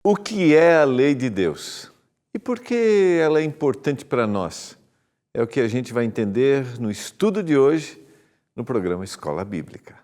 O que é a lei de Deus? E por que ela é importante para nós? É o que a gente vai entender no estudo de hoje, no programa Escola Bíblica.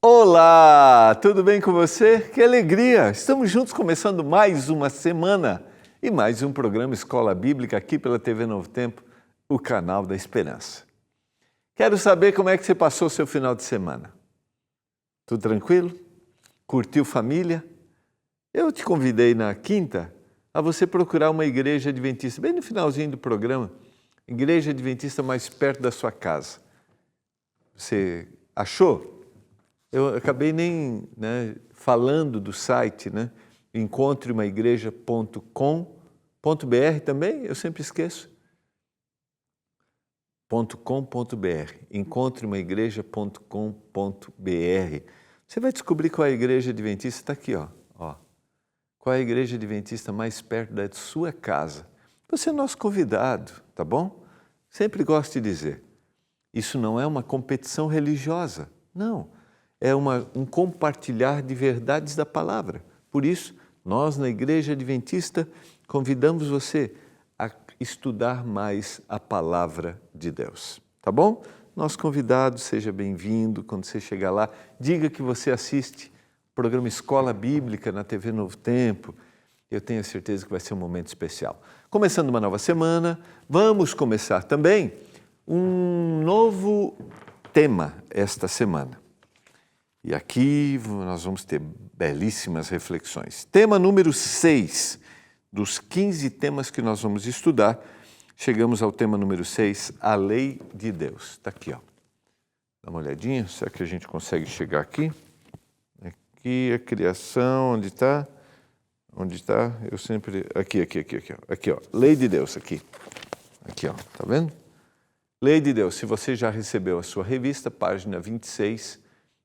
Olá, tudo bem com você? Que alegria! Estamos juntos começando mais uma semana e mais um programa Escola Bíblica aqui pela TV Novo Tempo, o canal da Esperança. Quero saber como é que você passou o seu final de semana. Tudo tranquilo? Curtiu família? Eu te convidei na quinta a você procurar uma igreja adventista, bem no finalzinho do programa, igreja adventista mais perto da sua casa. Você achou? Eu acabei nem falando do site, encontreumaigreja.com.br também, eu sempre esqueço. .com.br, encontreumaigreja.com.br. Você vai descobrir qual é a igreja adventista, está aqui, ó. Qual é a igreja adventista mais perto da sua casa. Você é nosso convidado, tá bom? Sempre gosto de dizer, isso não é uma competição religiosa, não. É um compartilhar de verdades da palavra. Por isso, nós na Igreja Adventista convidamos você a estudar mais a palavra de Deus. Tá bom? Nosso convidado, seja bem-vindo. Quando você chegar lá, diga que você assiste o programa Escola Bíblica na TV Novo Tempo. Eu tenho certeza que vai ser um momento especial. Começando uma nova semana, vamos começar também um novo tema esta semana. E aqui nós vamos ter belíssimas reflexões. Tema número 6, dos 15 temas que nós vamos estudar, chegamos ao tema número 6, a lei de Deus. Está aqui, ó. Dá uma olhadinha, será que a gente consegue chegar aqui? Aqui a criação, onde está? Onde está? Eu sempre... Aqui, ó. Lei de Deus, aqui. Aqui, ó. Tá vendo? Lei de Deus. Se você já recebeu a sua revista, página 26,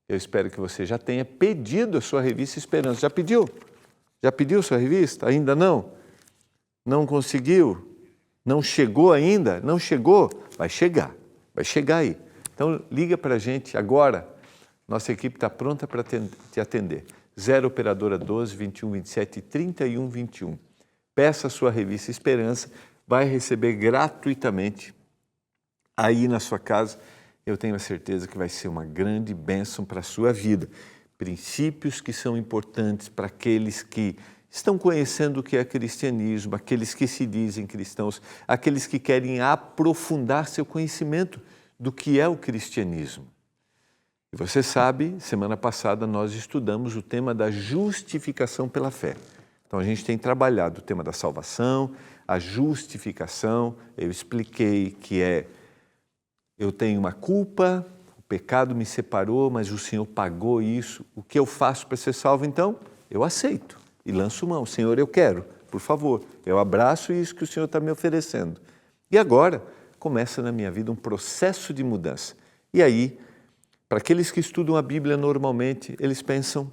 eu espero que você já tenha pedido a sua revista Esperança. Já pediu? Já pediu sua revista? Ainda não? Não conseguiu? Não chegou ainda? Não chegou? Vai chegar aí. Então liga para a gente agora. Nossa equipe está pronta para te atender. 0 operadora 12 21 27 31 21. Peça a sua revista Esperança, vai receber gratuitamente aí na sua casa. Eu tenho a certeza que vai ser uma grande bênção para a sua vida. Princípios que são importantes para aqueles que estão conhecendo o que é cristianismo, aqueles que se dizem cristãos, aqueles que querem aprofundar seu conhecimento do que é o cristianismo. E você sabe, semana passada nós estudamos o tema da justificação pela fé. Então a gente tem trabalhado o tema da salvação, a justificação. Eu expliquei que eu tenho uma culpa, o pecado me separou, mas o Senhor pagou isso. O que eu faço para ser salvo, então? Eu aceito e lanço mão. Senhor, eu quero, por favor. Eu abraço isso que o Senhor está me oferecendo. E agora começa na minha vida um processo de mudança. E aí, para aqueles que estudam a Bíblia normalmente, eles pensam,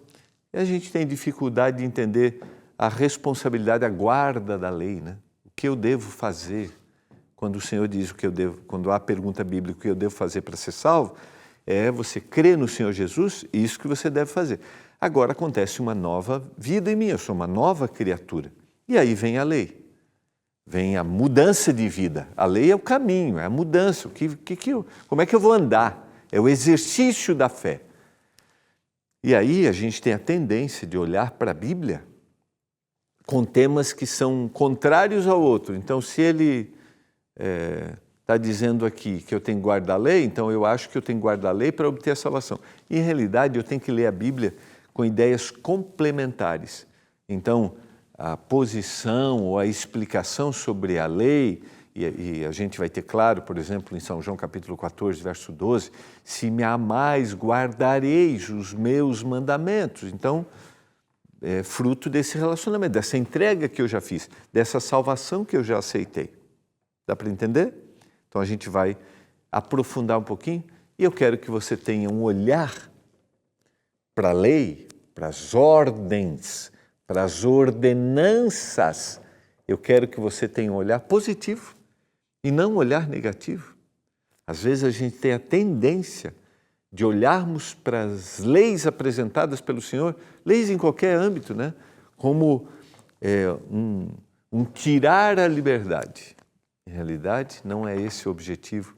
e a gente tem dificuldade de entender a responsabilidade, a guarda da lei, né? O que eu devo fazer? Quando o Senhor diz o que eu devo, quando há a pergunta bíblica, o que eu devo fazer para ser salvo, é você crer no Senhor Jesus, isso que você deve fazer. Agora acontece uma nova vida em mim, eu sou uma nova criatura. E aí vem a lei, vem a mudança de vida. A lei é o caminho, é a mudança. Como é que eu vou andar? É o exercício da fé. E aí a gente tem a tendência de olhar para a Bíblia com temas que são contrários ao outro. Então, se ele está dizendo aqui que eu tenho que guardar a lei, então eu acho que eu tenho que guardar a lei para obter a salvação. Em realidade, eu tenho que ler a Bíblia com ideias complementares. Então, a posição ou a explicação sobre a lei, e a gente vai ter claro, por exemplo, em São João capítulo 14, verso 12, se me amais, guardareis os meus mandamentos. Então, fruto desse relacionamento, dessa entrega que eu já fiz, dessa salvação que eu já aceitei. Dá para entender? Então a gente vai aprofundar um pouquinho e eu quero que você tenha um olhar para a lei, para as ordens, para as ordenanças. Eu quero que você tenha um olhar positivo e não um olhar negativo. Às vezes a gente tem a tendência de olharmos para as leis apresentadas pelo Senhor, leis em qualquer âmbito, né? Como um tirar a liberdade. Em realidade, não é esse o objetivo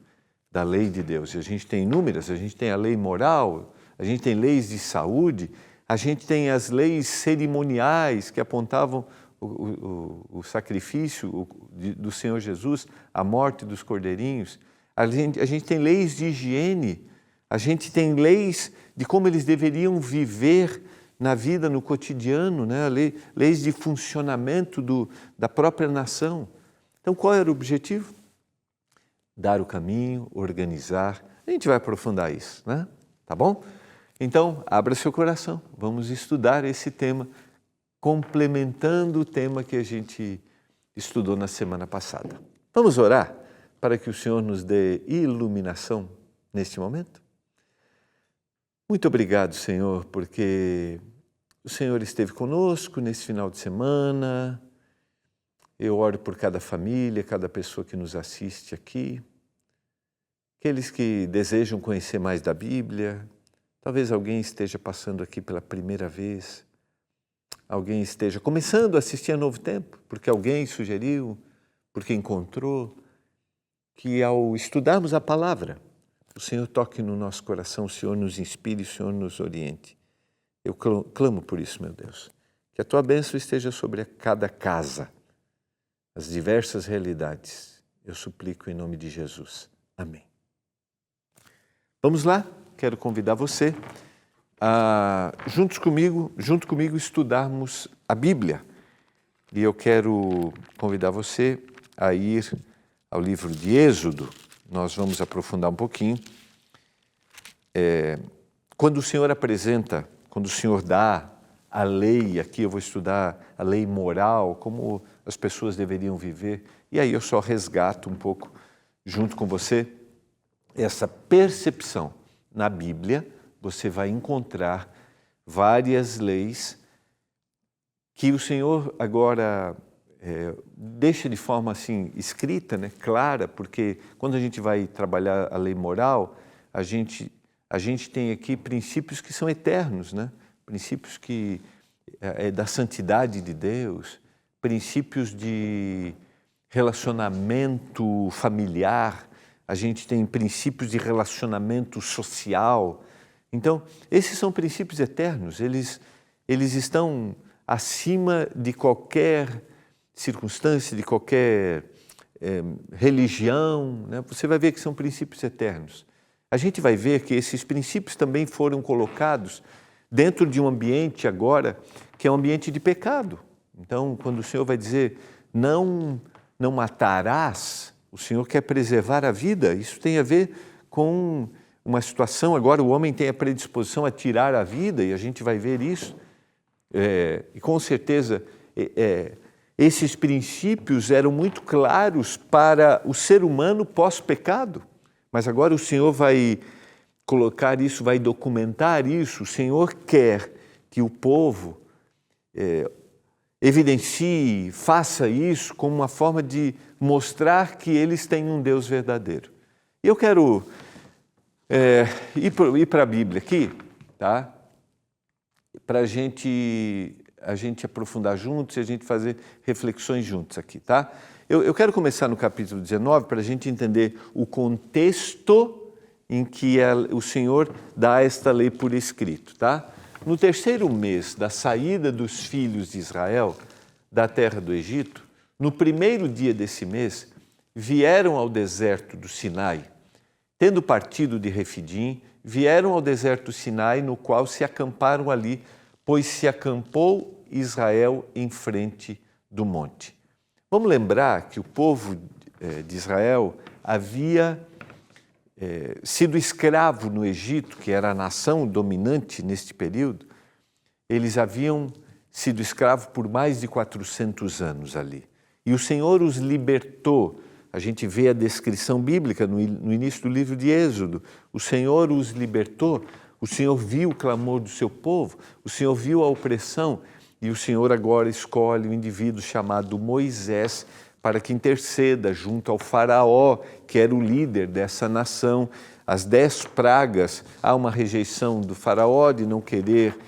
da lei de Deus. E a gente tem inúmeras, a gente tem a lei moral, a gente tem leis de saúde, a gente tem as leis cerimoniais que apontavam o sacrifício do Senhor Jesus, a morte dos cordeirinhos. A gente tem leis de higiene, a gente tem leis de como eles deveriam viver na vida, no cotidiano, né? Leis de funcionamento da própria nação. Então, qual era o objetivo? Dar o caminho, organizar. A gente vai aprofundar isso, né? Tá bom? Então, abra seu coração. Vamos estudar esse tema, complementando o tema que a gente estudou na semana passada. Vamos orar para que o Senhor nos dê iluminação neste momento? Muito obrigado, Senhor, porque o Senhor esteve conosco nesse final de semana. Eu oro por cada família, cada pessoa que nos assiste aqui. Aqueles que desejam conhecer mais da Bíblia. Talvez alguém esteja passando aqui pela primeira vez. Alguém esteja começando a assistir a Novo Tempo, porque alguém sugeriu, porque encontrou. Que ao estudarmos a palavra, o Senhor toque no nosso coração, o Senhor nos inspire, o Senhor nos oriente. Eu clamo por isso, meu Deus. Que a Tua bênção esteja sobre cada casa, as diversas realidades. Eu suplico em nome de Jesus. Amém. Vamos lá? Quero convidar você a, junto comigo, estudarmos a Bíblia. E eu quero convidar você a ir ao livro de Êxodo. Nós vamos aprofundar um pouquinho. Quando o Senhor apresenta, quando o Senhor dá a lei, aqui eu vou estudar a lei moral, como as pessoas deveriam viver, e aí eu só resgato um pouco, junto com você, essa percepção. Na Bíblia, você vai encontrar várias leis que o Senhor agora deixa de forma assim escrita, né, clara, porque quando a gente vai trabalhar a lei moral, a gente tem aqui princípios que são eternos, né? Princípios que da santidade de Deus, princípios de relacionamento familiar, a gente tem princípios de relacionamento social. Então, esses são princípios eternos, eles estão acima de qualquer circunstância, de qualquer religião, né? Você vai ver que são princípios eternos. A gente vai ver que esses princípios também foram colocados dentro de um ambiente agora que é um ambiente de pecado. Então, quando o Senhor vai dizer não matarás, o Senhor quer preservar a vida. Isso tem a ver com uma situação, agora o homem tem a predisposição a tirar a vida e a gente vai ver isso. E com certeza esses princípios eram muito claros para o ser humano pós-pecado, mas agora o Senhor vai colocar isso, vai documentar isso. O Senhor quer que o povo evidencie, faça isso como uma forma de mostrar que eles têm um Deus verdadeiro. E eu quero ir para a Bíblia aqui, tá? Para a gente aprofundar juntos e a gente fazer reflexões juntos aqui, tá? Eu quero começar no capítulo 19 para a gente entender o contexto em que o Senhor dá esta lei por escrito, tá? No terceiro mês da saída dos filhos de Israel da terra do Egito, no primeiro dia desse mês, vieram ao deserto do Sinai. Tendo partido de Refidim, vieram ao deserto do Sinai, no qual se acamparam ali, pois se acampou Israel em frente do monte. Vamos lembrar que o povo de Israel havia sido escravo no Egito, que era a nação dominante neste período. Eles haviam sido escravo por mais de 400 anos ali. E o Senhor os libertou. A gente vê a descrição bíblica no início do livro de Êxodo. O Senhor os libertou, o Senhor viu o clamor do seu povo, o Senhor viu a opressão e o Senhor agora escolhe um indivíduo chamado Moisés para que interceda junto ao faraó, que era o líder dessa nação. As 10 pragas, há uma rejeição do faraó de não querer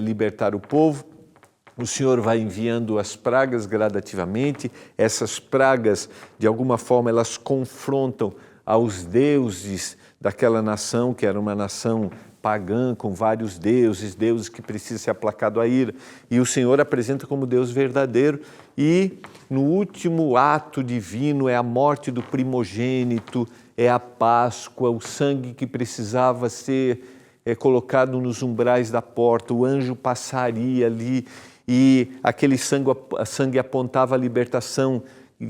libertar o povo. O Senhor vai enviando as pragas gradativamente. Essas pragas, de alguma forma, elas confrontam aos deuses daquela nação, que era uma nação pagã, com vários deuses que precisam ser aplacado à ira. E o Senhor apresenta como Deus verdadeiro. E no último ato divino é a morte do primogênito, é a Páscoa, o sangue que precisava ser colocado nos umbrais da porta. O anjo passaria ali e aquele sangue apontava a libertação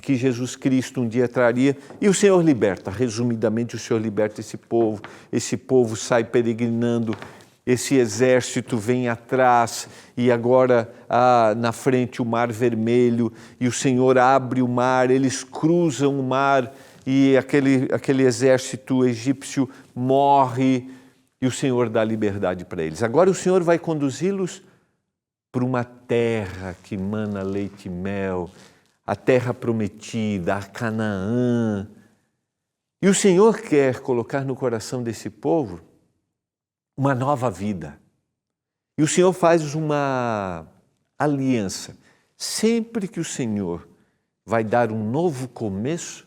que Jesus Cristo um dia traria, e o Senhor liberta. Resumidamente, o Senhor liberta esse povo sai peregrinando, esse exército vem atrás, e agora na frente o Mar Vermelho, e o Senhor abre o mar, eles cruzam o mar, e aquele exército egípcio morre, e o Senhor dá liberdade para eles. Agora o Senhor vai conduzi-los para uma terra que mana leite e mel, a terra prometida, a Canaã. E o Senhor quer colocar no coração desse povo uma nova vida. E o Senhor faz uma aliança. Sempre que o Senhor vai dar um novo começo,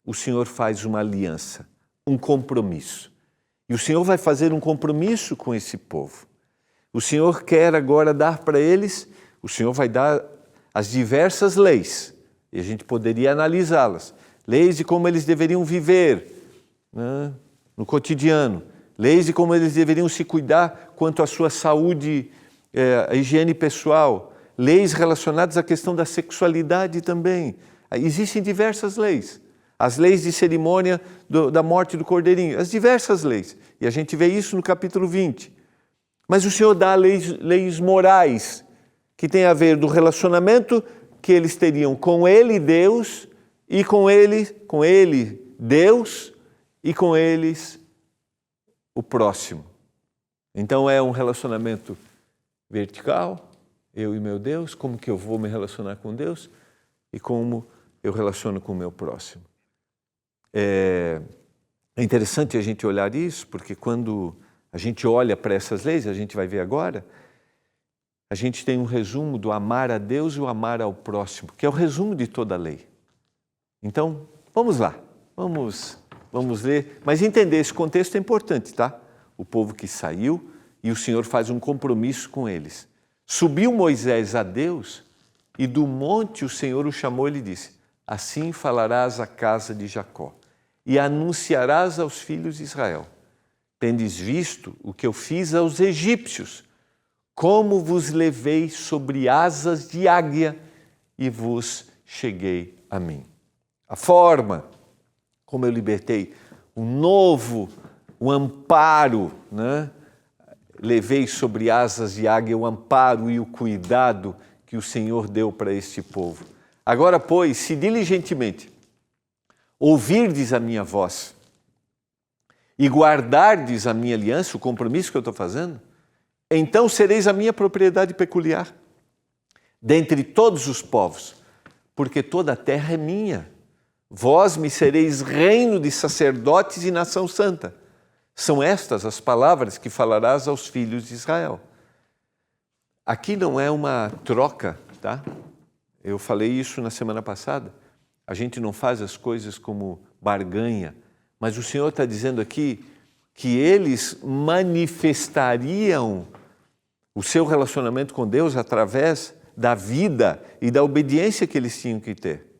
o Senhor faz uma aliança, um compromisso. E o Senhor vai fazer um compromisso com esse povo. O Senhor quer agora dar para eles, o Senhor vai dar as diversas leis, e a gente poderia analisá-las. Leis de como eles deveriam viver, né, no cotidiano. Leis de como eles deveriam se cuidar quanto à sua saúde, a higiene pessoal. Leis relacionadas à questão da sexualidade também. Existem diversas leis. As leis de cerimônia da morte do cordeirinho, as diversas leis. E a gente vê isso no capítulo 20. Mas o Senhor dá leis morais, que tem a ver do relacionamento que eles teriam com Ele, Deus, e com Ele, Deus, e com eles, o próximo. Então é um relacionamento vertical, eu e meu Deus, como que eu vou me relacionar com Deus e como eu relaciono com o meu próximo. É interessante a gente olhar isso, porque quando a gente olha para essas leis, a gente vai ver agora, a gente tem um resumo do amar a Deus e o amar ao próximo, que é o resumo de toda a lei. Então, vamos lá, vamos ler, mas entender esse contexto é importante, tá? O povo que saiu e o Senhor faz um compromisso com eles. Subiu Moisés a Deus e do monte o Senhor o chamou e lhe disse: assim falarás à casa de Jacó e anunciarás aos filhos de Israel: tendes visto o que eu fiz aos egípcios, como vos levei sobre asas de águia e vos cheguei a mim. A forma como eu libertei o amparo, né? Levei sobre asas de águia o amparo e o cuidado que o Senhor deu para este povo. Agora, pois, se diligentemente ouvirdes a minha voz e guardardes a minha aliança, o compromisso que eu estou fazendo, então sereis a minha propriedade peculiar dentre todos os povos, porque toda a terra é minha. Vós me sereis reino de sacerdotes e nação santa. São estas as palavras que falarás aos filhos de Israel. Aqui não é uma troca, tá? Eu falei isso na semana passada. A gente não faz as coisas como barganha, mas o Senhor está dizendo aqui que eles manifestariam o seu relacionamento com Deus através da vida e da obediência que eles tinham que ter.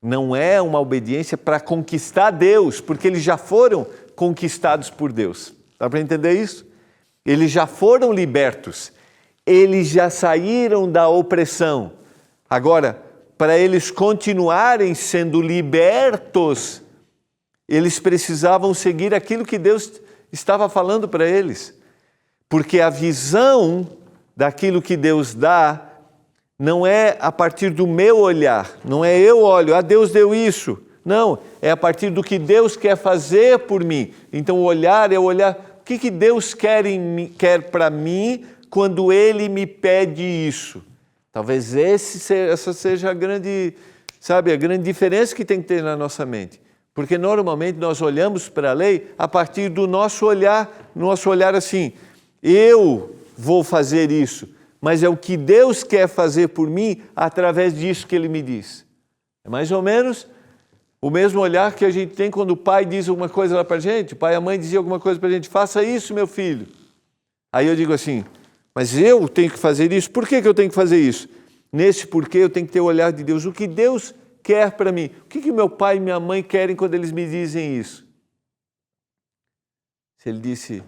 Não é uma obediência para conquistar Deus, porque eles já foram conquistados por Deus. Dá para entender isso? Eles já foram libertos. Eles já saíram da opressão. Agora, para eles continuarem sendo libertos, eles precisavam seguir aquilo que Deus estava falando para eles. Porque a visão daquilo que Deus dá não é a partir do meu olhar, não é eu olho, Deus deu isso. Não, é a partir do que Deus quer fazer por mim. Então o olhar é o olhar, o que Deus quer para mim quando Ele me pede isso? Talvez essa seja a grande diferença que tem que ter na nossa mente. Porque normalmente nós olhamos para a lei a partir do nosso olhar assim, eu vou fazer isso, mas é o que Deus quer fazer por mim através disso que Ele me diz. É mais ou menos o mesmo olhar que a gente tem quando o pai diz alguma coisa lá para a gente, o pai e a mãe diziam alguma coisa para a gente, faça isso, meu filho. Aí eu digo assim, mas eu tenho que fazer isso? Por que eu tenho que fazer isso? Nesse porquê eu tenho que ter o olhar de Deus. O que Deus quer para mim? O que meu pai e minha mãe querem quando eles me dizem isso? Se ele disse,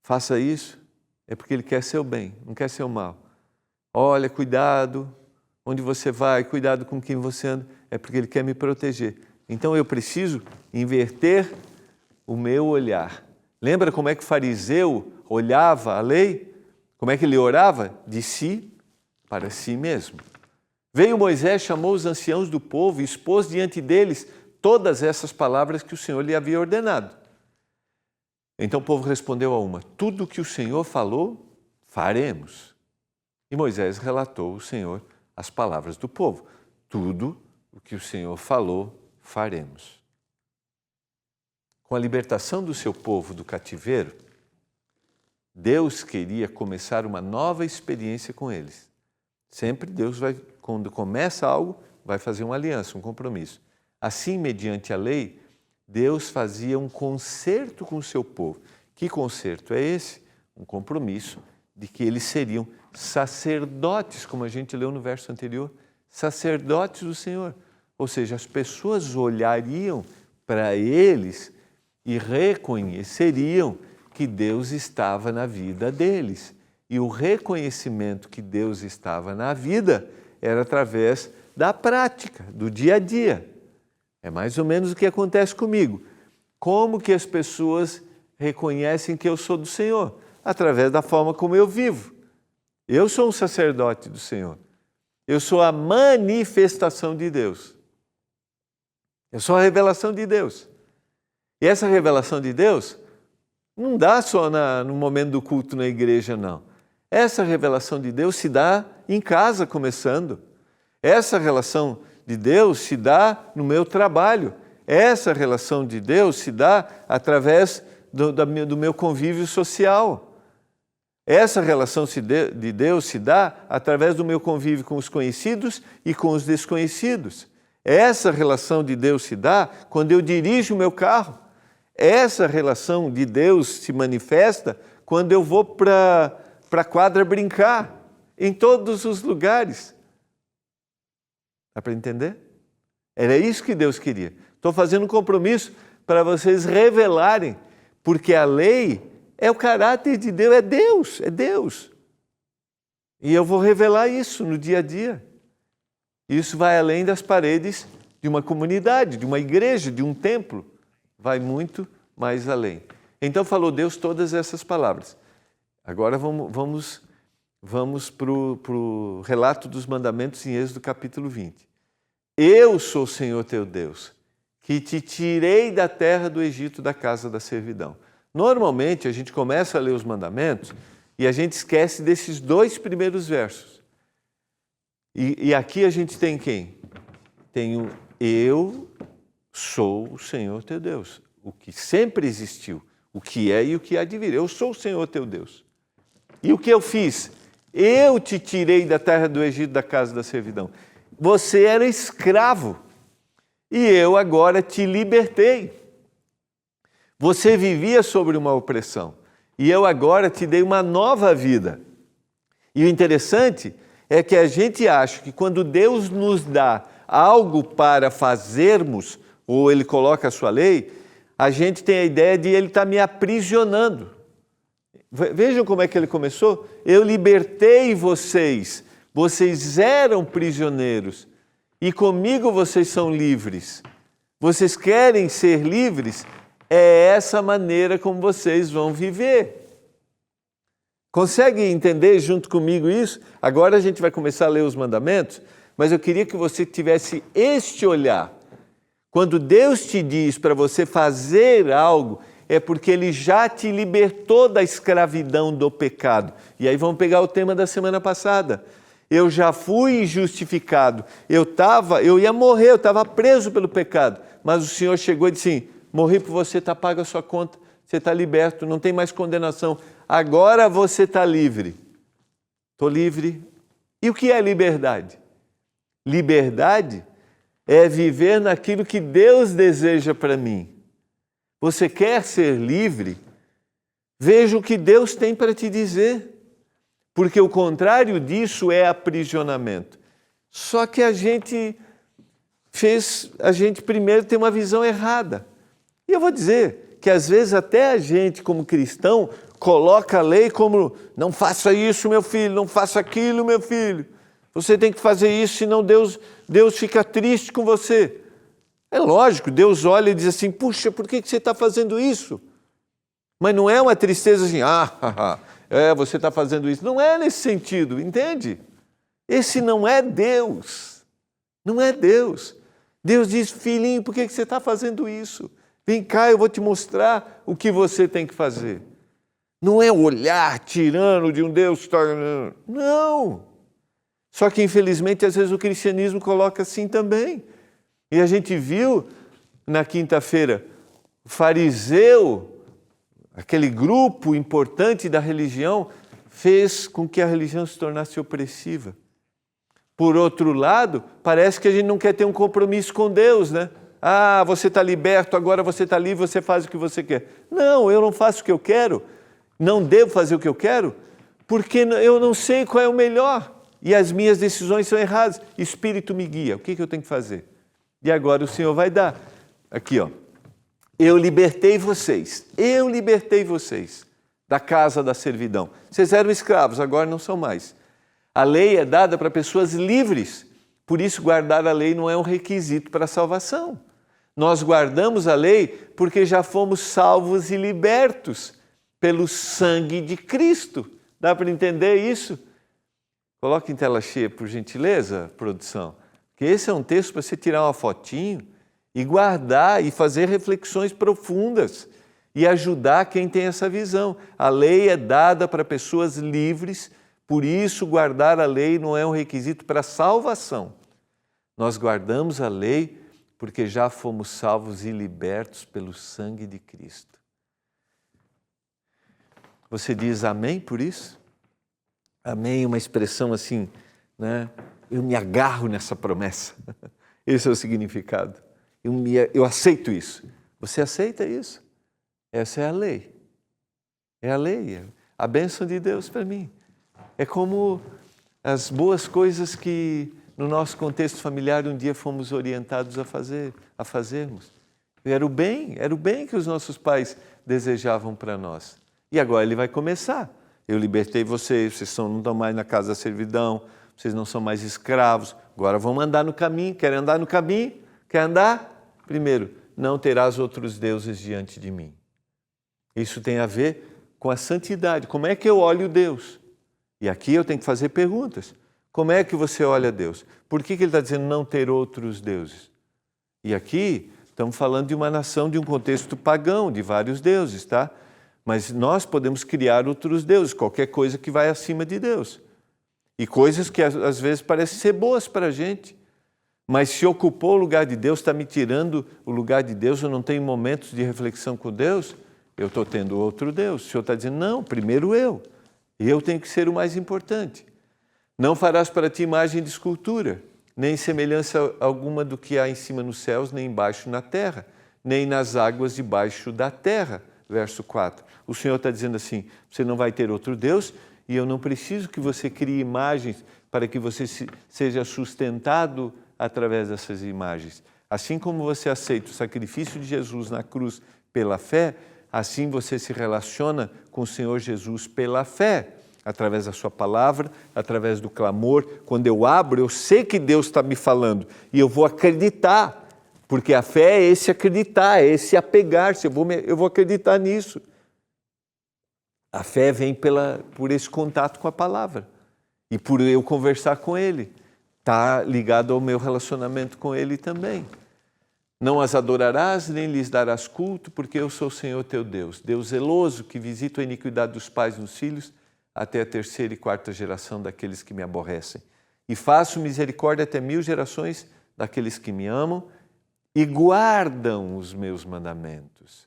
faça isso, é porque ele quer seu bem, não quer seu mal. Olha, cuidado onde você vai, cuidado com quem você anda, é porque ele quer me proteger. Então eu preciso inverter o meu olhar. Lembra como é que o fariseu olhava a lei? Como é que ele orava? De si para si mesmo. Veio Moisés, chamou os anciãos do povo e expôs diante deles todas essas palavras que o Senhor lhe havia ordenado. Então o povo respondeu a uma, tudo o que o Senhor falou, faremos. E Moisés relatou ao Senhor as palavras do povo. Tudo o que o Senhor falou, faremos. Com a libertação do seu povo do cativeiro, Deus queria começar uma nova experiência com eles. Sempre Deus quando começa algo, vai fazer uma aliança, um compromisso. Assim, mediante a lei, Deus fazia um concerto com o seu povo. Que concerto é esse? Um compromisso de que eles seriam sacerdotes, como a gente leu no verso anterior, sacerdotes do Senhor. Ou seja, as pessoas olhariam para eles e reconheceriam que Deus estava na vida deles. E o reconhecimento que Deus estava na vida era através da prática, do dia a dia. É mais ou menos o que acontece comigo. Como que as pessoas reconhecem que eu sou do Senhor? Através da forma como eu vivo. Eu sou um sacerdote do Senhor. Eu sou a manifestação de Deus. Eu sou a revelação de Deus. E essa revelação de Deus não dá só no momento do culto na igreja, não. Essa revelação de Deus se dá em casa, começando. Essa relação de Deus se dá no meu trabalho. Essa relação de Deus se dá através do meu convívio social. Essa relação de Deus se dá através do meu convívio com os conhecidos e com os desconhecidos. Essa relação de Deus se dá quando eu dirijo o meu carro. Essa relação de Deus se manifesta quando eu vou para a quadra brincar, em todos os lugares. Dá para entender? Era isso que Deus queria. Estou fazendo um compromisso para vocês revelarem, porque a lei é o caráter de Deus, é Deus. E eu vou revelar isso no dia a dia. Isso vai além das paredes de uma comunidade, de uma igreja, de um templo. Vai muito mais além. Então falou Deus todas essas palavras. Agora vamos para o relato dos mandamentos em Êxodo capítulo 20. Eu sou o Senhor teu Deus, que te tirei da terra do Egito, da casa da servidão. Normalmente a gente começa a ler os mandamentos e a gente esquece desses 2 primeiros versos. E aqui a gente tem quem? Tem o eu sou o Senhor teu Deus, o que sempre existiu, o que é e o que há de vir. Eu sou o Senhor teu Deus. E o que eu fiz? Eu te tirei da terra do Egito, da casa da servidão. Você era escravo e eu agora te libertei. Você vivia sobre uma opressão e eu agora te dei uma nova vida. E o interessante é que a gente acha que quando Deus nos dá algo para fazermos, ou Ele coloca a sua lei, a gente tem a ideia de Ele estar me aprisionando. Vejam como é que Ele começou. Eu libertei vocês, vocês eram prisioneiros e comigo vocês são livres. Vocês querem ser livres? É essa maneira como vocês vão viver. Consegue entender junto comigo isso? Agora a gente vai começar a ler os mandamentos, mas eu queria que você tivesse este olhar. Quando Deus te diz para você fazer algo, é porque Ele já te libertou da escravidão do pecado. E aí vamos pegar o tema da semana passada. Eu já fui justificado. Eu ia morrer, eu estava preso pelo pecado. Mas o Senhor chegou e disse assim, morri por você, está paga a sua conta, você está liberto, não tem mais condenação. Agora você está livre. Estou livre. E o que é liberdade? Liberdade é viver naquilo que Deus deseja para mim. Você quer ser livre? Veja o que Deus tem para te dizer. Porque o contrário disso é aprisionamento. Só que a gente primeiro tem uma visão errada. E eu vou dizer que às vezes até a gente como cristão coloca a lei como não faça isso, meu filho, não faça aquilo, meu filho. Você tem que fazer isso, senão Deus fica triste com você. É lógico, Deus olha e diz assim, puxa, por que você está fazendo isso? Mas não é uma tristeza assim, você está fazendo isso. Não é nesse sentido, entende? Esse não é Deus. Não é Deus. Deus diz, filhinho, por que você está fazendo isso? Vem cá, eu vou te mostrar o que você tem que fazer. Não é olhar tirano de um Deus. Não. Só que, infelizmente, às vezes o cristianismo coloca assim também. E a gente viu na quinta-feira, o fariseu, aquele grupo importante da religião, fez com que a religião se tornasse opressiva. Por outro lado, parece que a gente não quer ter um compromisso com Deus, né? Você está liberto, agora você está livre, você faz o que você quer. Não, eu não faço o que eu quero, não devo fazer o que eu quero, porque eu não sei qual é o melhor. E as minhas decisões são erradas. Espírito me guia, o que eu tenho que fazer? E agora o Senhor vai dar. Aqui, ó. Eu libertei vocês da casa da servidão. Vocês eram escravos, agora não são mais. A lei é dada para pessoas livres. Por isso, guardar a lei não é um requisito para a salvação. Nós guardamos a lei porque já fomos salvos e libertos pelo sangue de Cristo. Dá para entender isso? Coloque em tela cheia, por gentileza, produção. Porque esse é um texto para você tirar uma fotinho e guardar e fazer reflexões profundas e ajudar quem tem essa visão. A lei é dada para pessoas livres, por isso guardar a lei não é um requisito para a salvação. Nós guardamos a lei porque já fomos salvos e libertos pelo sangue de Cristo. Você diz amém por isso? Amém, uma expressão assim, né? Eu me agarro nessa promessa. Esse é o significado. Eu aceito isso. Você aceita isso? Essa é a lei. É a lei, a bênção de Deus para mim. É como as boas coisas que no nosso contexto familiar um dia fomos orientados a fazermos. Era o bem que os nossos pais desejavam para nós. E agora ele vai começar. Eu libertei vocês não estão mais na casa da servidão, vocês não são mais escravos, agora vão andar no caminho. Querem andar no caminho? Quer andar? Primeiro, não terás outros deuses diante de mim. Isso tem a ver com a santidade. Como é que eu olho Deus? E aqui eu tenho que fazer perguntas. Como é que você olha Deus? Por que ele está dizendo não ter outros deuses? E aqui estamos falando de uma nação, de um contexto pagão, de vários deuses, tá? Mas nós podemos criar outros deuses, qualquer coisa que vai acima de Deus. E coisas que às vezes parecem ser boas para a gente. Mas se ocupou o lugar de Deus, está me tirando o lugar de Deus, eu não tenho momentos de reflexão com Deus, eu estou tendo outro Deus. O Senhor está dizendo, não, primeiro eu. E eu tenho que ser o mais importante. Não farás para ti imagem de escultura, nem semelhança alguma do que há em cima nos céus, nem embaixo na terra, nem nas águas debaixo da terra. Verso 4. O Senhor está dizendo assim, você não vai ter outro Deus e eu não preciso que você crie imagens para que você seja sustentado através dessas imagens. Assim como você aceita o sacrifício de Jesus na cruz pela fé, assim você se relaciona com o Senhor Jesus pela fé, através da sua palavra, através do clamor. Quando eu abro, eu sei que Deus está me falando e eu vou acreditar. Porque a fé é esse acreditar, é esse apegar-se, eu vou acreditar nisso. A fé vem por esse contato com a palavra e por eu conversar com Ele. Está ligado ao meu relacionamento com Ele também. Não as adorarás, nem lhes darás culto, porque eu sou o Senhor teu Deus. Deus zeloso, que visita a iniquidade dos pais nos filhos, até a 3ª e 4ª geração daqueles que me aborrecem. E faço misericórdia até 1000 gerações daqueles que me amam e guardam os meus mandamentos.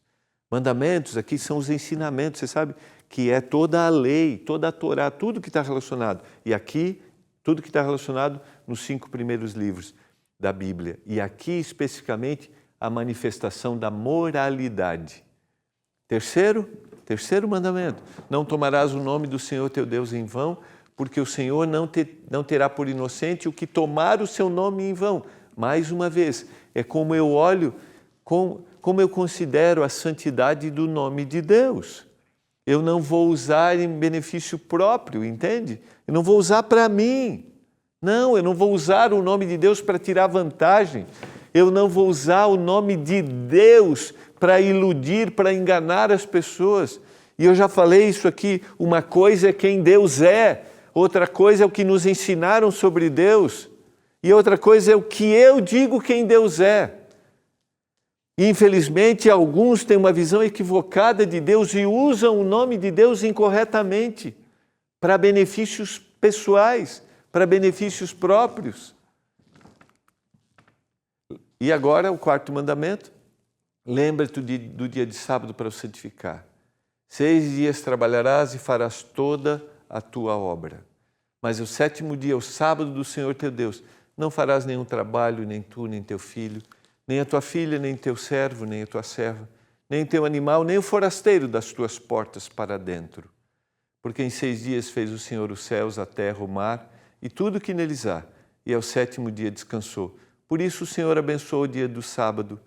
Mandamentos aqui são os ensinamentos, você sabe que é toda a lei, toda a Torá, tudo que está relacionado. E aqui, tudo que está relacionado nos 5 primeiros livros da Bíblia. E aqui, especificamente, a manifestação da moralidade. Terceiro mandamento, não tomarás o nome do Senhor teu Deus em vão, porque o Senhor não terá por inocente o que tomar o seu nome em vão. Mais uma vez, é como eu olho, como eu considero a santidade do nome de Deus. Eu não vou usar em benefício próprio, entende? Eu não vou usar para mim. Não, eu não vou usar o nome de Deus para tirar vantagem. Eu não vou usar o nome de Deus para iludir, para enganar as pessoas. E eu já falei isso aqui, uma coisa é quem Deus é, outra coisa é o que nos ensinaram sobre Deus, e outra coisa é o que eu digo quem Deus é. E, infelizmente, alguns têm uma visão equivocada de Deus e usam o nome de Deus incorretamente para benefícios pessoais, para benefícios próprios. E agora, o 4º mandamento, lembra-te do dia de sábado para o santificar. 6 dias trabalharás e farás toda a tua obra. Mas o 7º dia, o sábado do Senhor teu Deus, não farás nenhum trabalho, nem tu, nem teu filho, nem a tua filha, nem teu servo, nem a tua serva, nem teu animal, nem o forasteiro das tuas portas para dentro. Porque em 6 dias fez o Senhor os céus, a terra, o mar e tudo o que neles há, e ao 7º dia descansou. Por isso o Senhor abençoou o dia do sábado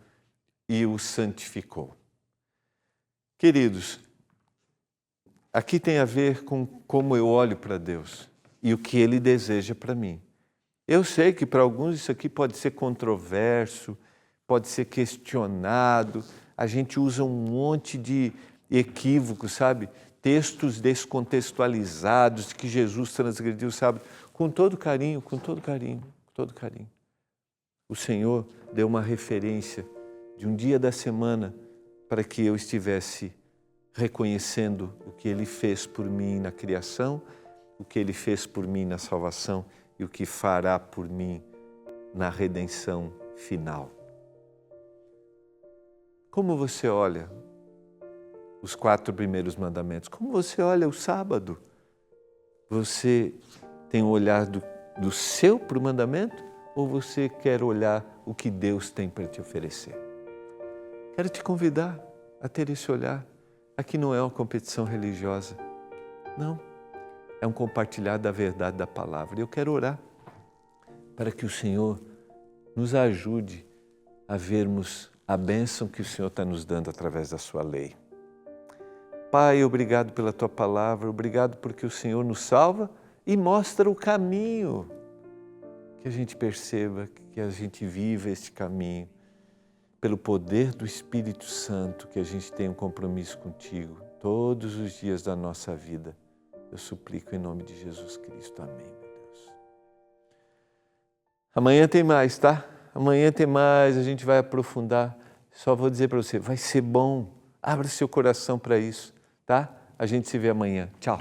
e o santificou. Queridos, aqui tem a ver com como eu olho para Deus e o que Ele deseja para mim. Eu sei que para alguns isso aqui pode ser controverso, pode ser questionado, a gente usa um monte de equívocos, sabe? Textos descontextualizados que Jesus transgrediu o sábado, com todo carinho, com todo carinho, com todo carinho. O Senhor deu uma referência de um dia da semana para que eu estivesse reconhecendo o que Ele fez por mim na criação, o que Ele fez por mim na salvação e o que fará por mim na redenção final. Como você olha os 4 primeiros mandamentos? Como você olha o sábado? Você tem um olhar do seu para o mandamento ou você quer olhar o que Deus tem para te oferecer? Quero te convidar a ter esse olhar. Aqui não é uma competição religiosa, não. É um compartilhar da verdade da palavra. E eu quero orar para que o Senhor nos ajude a vermos a bênção que o Senhor está nos dando através da sua lei. Pai, obrigado pela tua palavra, obrigado porque o Senhor nos salva e mostra o caminho. Que a gente perceba, que a gente viva este caminho. Pelo poder do Espírito Santo, que a gente tenha um compromisso contigo todos os dias da nossa vida. Eu suplico em nome de Jesus Cristo. Amém, meu Deus. Amanhã tem mais, tá? Amanhã tem mais, a gente vai aprofundar. Só vou dizer para você, vai ser bom. Abra seu coração para isso, tá? A gente se vê amanhã. Tchau.